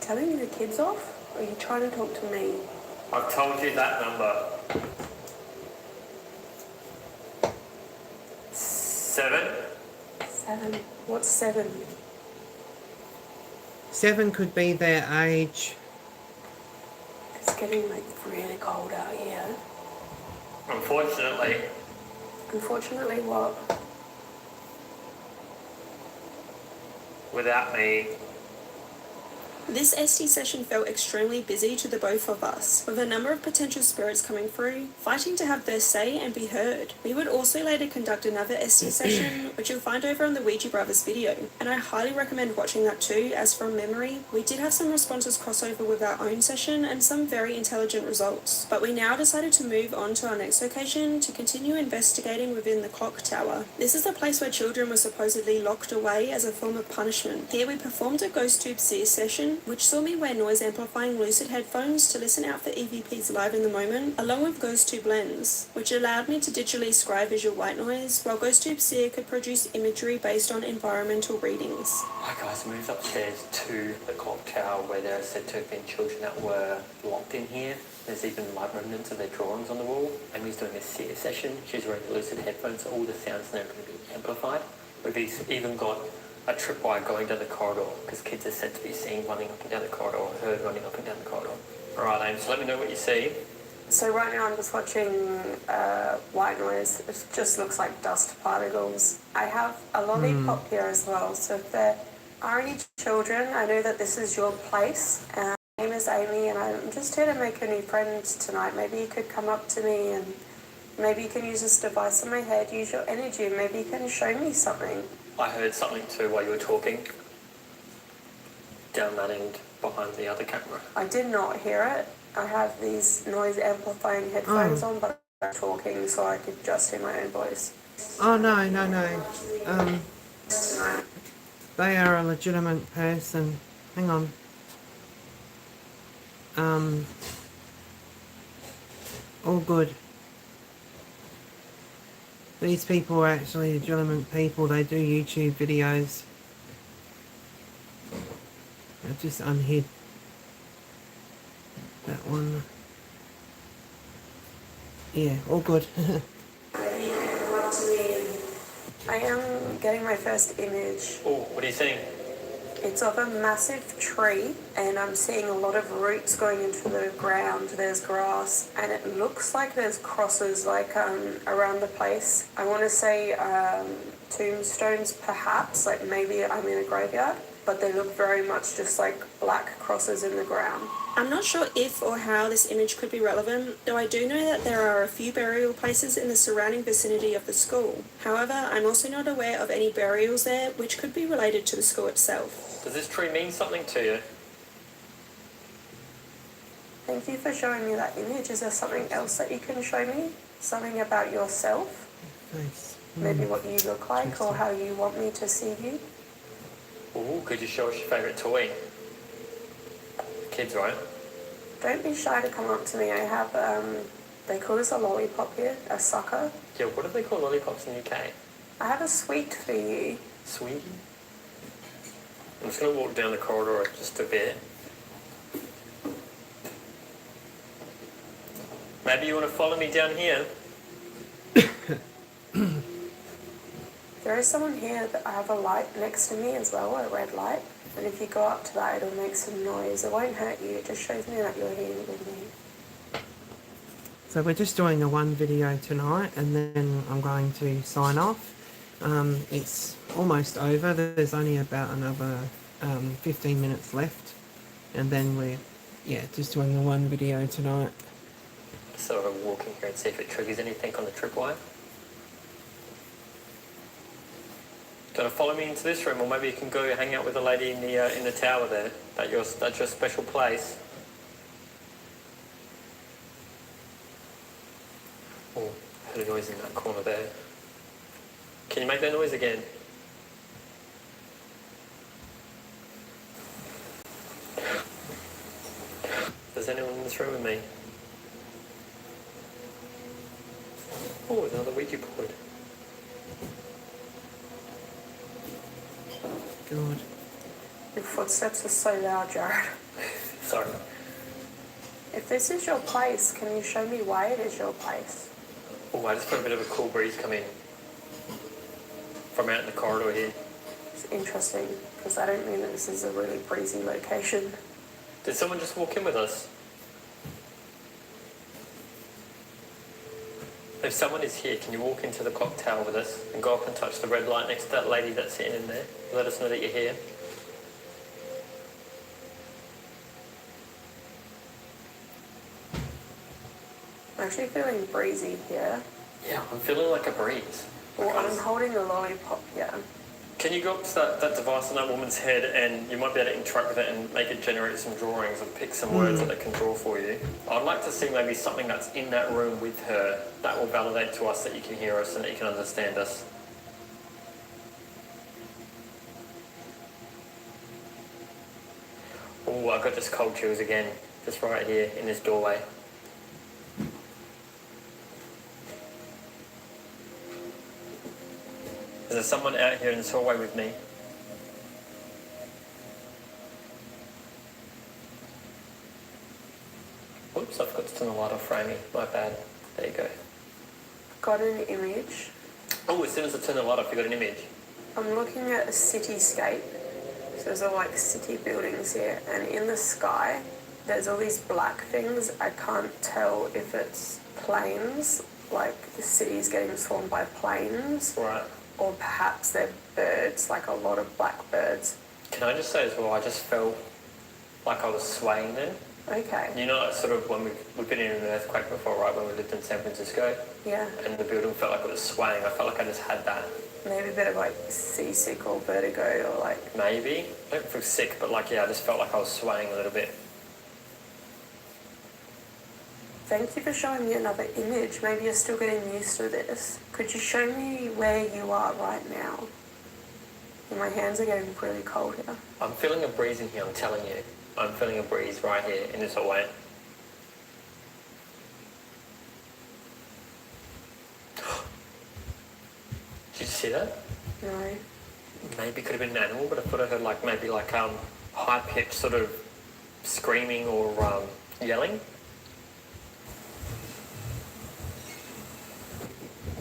Telling me the kids off? Or are you trying to talk to me? I've told you that number. 7. 7. What's 7? 7 could be their age. It's getting like really cold out here. Unfortunately, Unfortunately, what? without me, This SD session felt extremely busy to the both of us, with a number of potential spirits coming through, fighting to have their say and be heard. We would also later conduct another SD session, which you'll find over on the Ouija Brothers video, and I highly recommend watching that too, as from memory, we did have some responses cross over with our own session and some very intelligent results. But we now decided to move on to our next location to continue investigating within the clock tower. This is the place where children were supposedly locked away as a form of punishment. Here we performed a ghost tube seer session, which saw me wear noise amplifying lucid headphones to listen out for EVPs live in the moment, along with ghost tube lens, which allowed me to digitally scry visual white noise, while ghost tube seer could produce imagery based on environmental readings. I guys moved upstairs to the clock tower where there are said to have been children that were locked in here. There's even light remnants of their drawings on the wall. Amy's doing a seer session. She's wearing lucid headphones, so all the sounds are going to be amplified. We've even got a tripwire going down the corridor because kids are said to be seen running up and down the corridor or heard running up and down the corridor. Alright, Ames, so let me know what you see. So right now I'm just watching white noise. It just looks like dust particles. I have a lollipop here as well, so if there are any children, I know that this is your place. My name is Amy and I'm just here to make a new friend tonight. Maybe you could come up to me and maybe you can use this device on my head, use your energy, and maybe you can show me something. I heard something too while you were talking. Down that end behind the other camera. I did not hear it. I have these noise amplifying headphones on, but I'm talking so I could just hear my own voice. Oh, no. They are a legitimate person. Hang on. All good. These people are actually legitimate people. They do YouTube videos. I'll just unhid that one. Yeah, all good. I am getting my first image. Oh, what are you seeing? It's of a massive tree, and I'm seeing a lot of roots going into the ground. There's grass, and it looks like there's crosses like around the place. I want to say tombstones, perhaps, like maybe I'm in a graveyard, but they look very much just like black crosses in the ground. I'm not sure if or how this image could be relevant, though I do know that there are a few burial places in the surrounding vicinity of the school. However, I'm also not aware of any burials there, which could be related to the school itself. Does this tree mean something to you? Thank you for showing me that image. Is there something else that you can show me? Something about yourself? Thanks. Maybe what you look like or Interesting. how you want me to see you? Ooh, could you show us your favourite toy? Kids, right? Don't be shy to come up to me. I have, they call this a lollipop here, a sucker. Yeah, what do they call lollipops in the UK? I have a sweet for you. Sweetie? I'm just going to walk down the corridor just a bit. Maybe you want to follow me down here? There is someone here that I have a light next to me as well, a red light. And if you go up to that, it'll make some noise. It won't hurt you. It just shows me that you're here with me. So we're just doing the one video tonight, and then I'm going to sign off. It's almost over. There's only about another 15 minutes left, and then we're just doing the one video tonight. So I'm walking here and see if it triggers anything on the tripwire. Do you want to follow me into this room, or maybe you can go hang out with the lady in the tower there? That's your special place. Oh, I heard a noise in that corner there. Can you make that noise again? Is anyone in this room with me? Oh, there's another Ouija board. God. Your footsteps are so loud, Jared. Sorry. If this is your place, can you show me why it is your place? Oh, I just felt a bit of a cool breeze come in from out in the corridor here. It's interesting, because I don't mean that this is a really breezy location. Did someone just walk in with us? If someone is here, can you walk into the clock tower with us and go up and touch the red light next to that lady that's sitting in there? Let us know that you're here. I'm actually feeling breezy here. Yeah, I'm feeling like a breeze. Well, I'm holding a lollipop here. Can you go up to that device on that woman's head, and you might be able to interact with it and make it generate some drawings and pick some words that it can draw for you? I'd like to see maybe something that's in that room with her that will validate to us that you can hear us and that you can understand us. Oh, I got just cold chills again, just right here in this doorway. Is there someone out here in this hallway with me? Oops, I forgot to turn the light off framing. My bad. There you go. Got an image. Oh, as soon as I turn the light off, you got an image. I'm looking at a cityscape. So there's all like city buildings here, and in the sky, there's all these black things. I can't tell if it's planes, like the city's getting swarmed by planes, Right. or perhaps they're birds, like a lot of black birds. Can I just say as well, I just felt like I was swaying then. Okay. You know, like sort of when we've been in an earthquake before, right, when we lived in San Francisco, Yeah. and the building felt like it was swaying. I felt like I just had that. Maybe a bit of like seasick or vertigo or like... Maybe. I don't feel sick, but like, yeah, I just felt like I was swaying a little bit. Thank you for showing me another image. Maybe you're still getting used to this. Could you show me where you are right now? My hands are getting really cold here. I'm feeling a breeze in here, I'm telling you. I'm feeling a breeze right here in this hallway. Did you see that? No. Maybe it could have been an animal, but I thought I heard like maybe like high-pitched sort of screaming or yelling.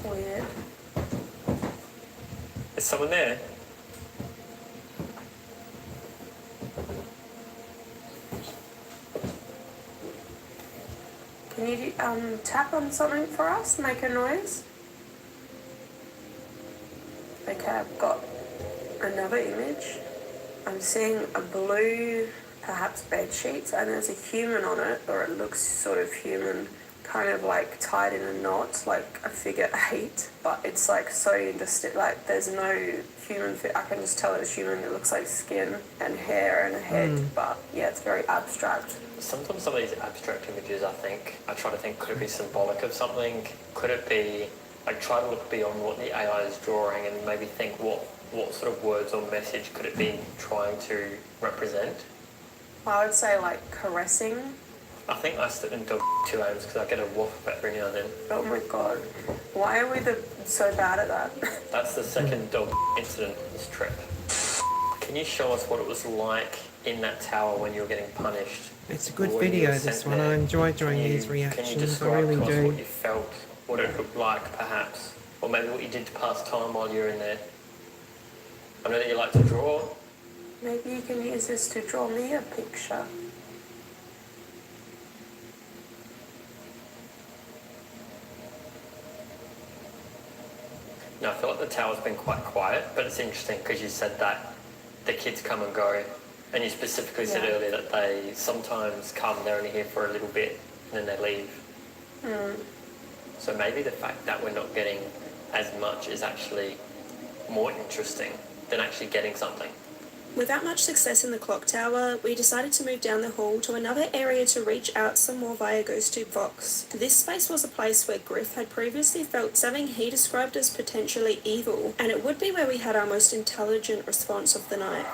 Weird. Is someone there? Can you tap on something for us? Make a noise? Okay, I've got another image. I'm seeing a blue, perhaps bed sheets, and there's a human on it, or it looks sort of human, kind of like tied in a knot, like a figure 8, but it's like so indistinct, like there's no human I can just tell it's human. It looks like skin and hair and a head, but yeah, it's very abstract. Sometimes some of these abstract images, I try to think, could it be symbolic of something? Could it be, try to look beyond what the AI is drawing and maybe think what sort of words or message could it be trying to represent? I would say like caressing. I think I slip into two aims because I get a waff of it every now and then. Oh my god. Why are we so bad at that? That's the second dog incident this trip. Can you show us what it was like in that tower when you were getting punished? It's a good Or when you video, were this sent one. there? I enjoy doing Can you- these Can you reactions. I describe really to us do. what you felt, what it looked like perhaps? Or maybe what you did to pass time while you were in there? I know that you like to draw. Maybe you can use this to draw me a picture. No, I feel like the tower's been quite quiet, but it's interesting because you said that the kids come and go, and you specifically said Yeah. earlier that they sometimes come, they're only here for a little bit, and then they leave. So maybe the fact that we're not getting as much is actually more interesting than actually getting something. Without much success in the clock tower, we decided to move down the hall to another area to reach out some more via Ghost Tube Vox. This space was a place where Griff had previously felt something he described as potentially evil, and it would be where we had our most intelligent response of the night.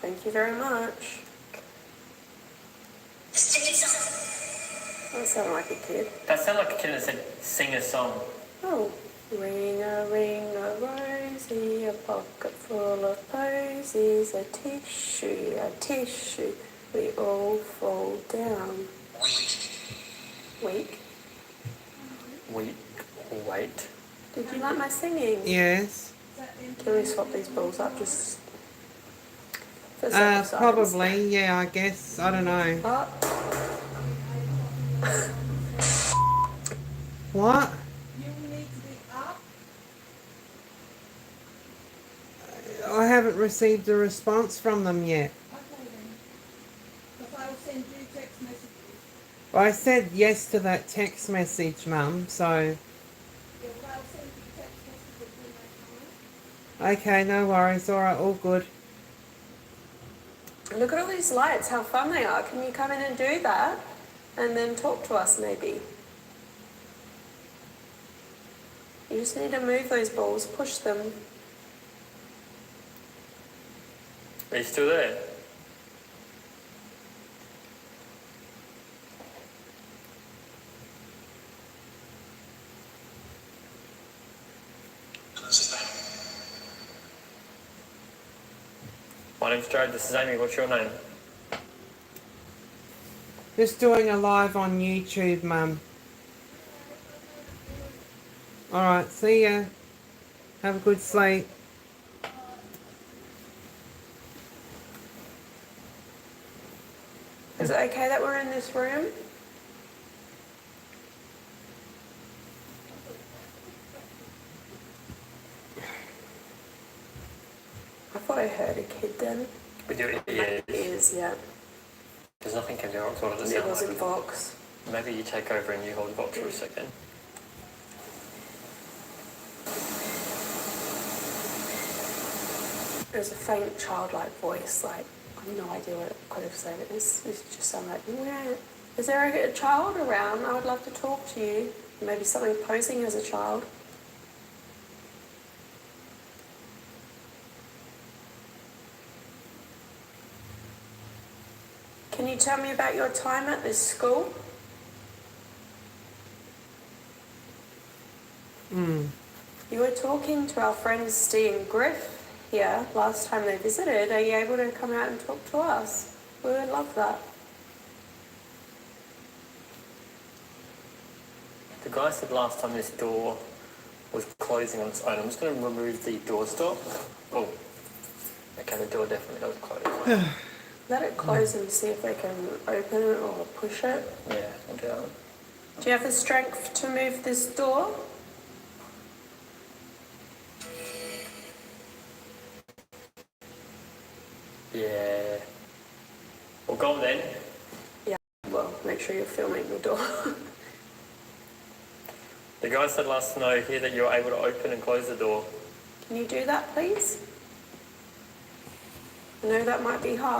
Thank you very much. That sounded like a kid. That sounded like a kid that said, sing a song. Oh. Ring a rosy, a pocket full of posies, a tissue, we all fall down. Weak. Wait. Did you like my singing? Yes. Can we swap these balls up just for a sec of silence? Probably, yeah, I guess. I don't know. What? What? I haven't received a response from them yet. I said yes to that text message, Mum, so... Okay, no worries. Alright, all good. Look at all these lights, how fun they are. Can you come in and do that? And then talk to us, maybe? You just need to move those balls, push them. Are you still there? My name's Jared, this is Amy, what's your name? Just doing a live on YouTube, Mum. Alright, see ya. Have a good sleep. Is it okay that we're in this room? I thought I heard a kid then. We do it My ears. ears, yeah. There's nothing can do what does it It sound wasn't like? Vox. Maybe you take over and you hold the box for a second. It was a faint childlike voice, like, I have no idea what it could have said. It just sounded like, yeah. Is there a child around? I would love to talk to you. Maybe something posing as a child. Can you tell me about your time at this school? You were talking to our friends Steve and Griff here last time they visited. Are you able to come out and talk to us? We would love that. The guy said last time this door was closing on its own. I'm just going to remove the door stop. Oh, okay, the door definitely does close. Let it close and see if they can open it or push it. Yeah, I'll do that. Do you have the strength to move this door? Yeah. Well, go on then. Yeah. Well, make sure you're filming the door. The guy said last night here that you're able to open and close the door. Can you do that, please? I know that might be hard.